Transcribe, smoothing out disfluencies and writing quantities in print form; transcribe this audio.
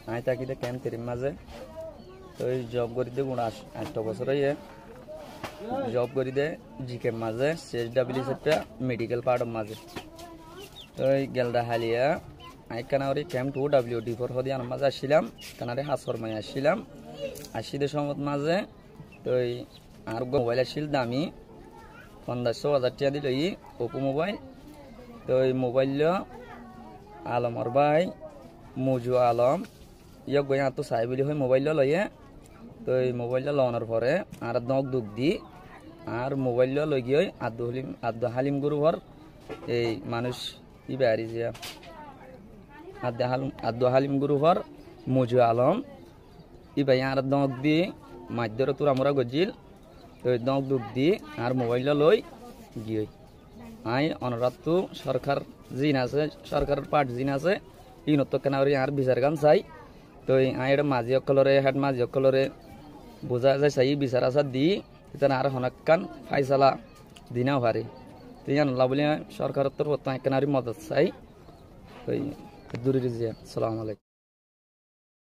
I তাকিতে camp তেরিম মাঝে তো job করি দে গুণ 8 বছর হয়ে জব করি দে জিকে মাঝে CSW সেটা মেডিকেল পার্ট মাঝে তো গেলদা হালিয়া আই কানারি ক্যাম্প 2WD4 হদি আন মাঝে আসছিলাম কানারে হাসর মাই আসছিলাম 80 দশমত মাঝে তো আর মোবাইল আসছিল দামি 15,000 টাকা দিল ওপো মোবাইল তো মোবাইল আলমর ভাই মজু আলম ইয়ক গই তো চাই বুলি হয় মোবাইল লয়ে তো মোবাইল লওয়ার পরে আর দক দুঃখ দি আর মোবাইল লই গিয়ে আব্দু হালিম গুরুহর এই মানুষ ই বাড়ি যে আব্দু হালিম গুরুহর মজু আলম ই ভাই আর দক দি মাধ্যর তোর আমরা গজিল তো দক দুঃখ দি আর মোবাইল লই গিয়ে আই অনুরাধ সরকার জিন আছে সরকারের পার্ট জিন আছে ইনত কেন আর বিচার গান চাই তো আই এটা মাঝি অকলরে হেড মাঝি অকলরে বোঝা যায় চাই বিচার আচার দি তেন আর হনাক্কান ফাইসালা দিনাও হারে তুই আনলা বলে সরকারের তোর কেন মদত চাই দূরে সালাম আলাইকুম।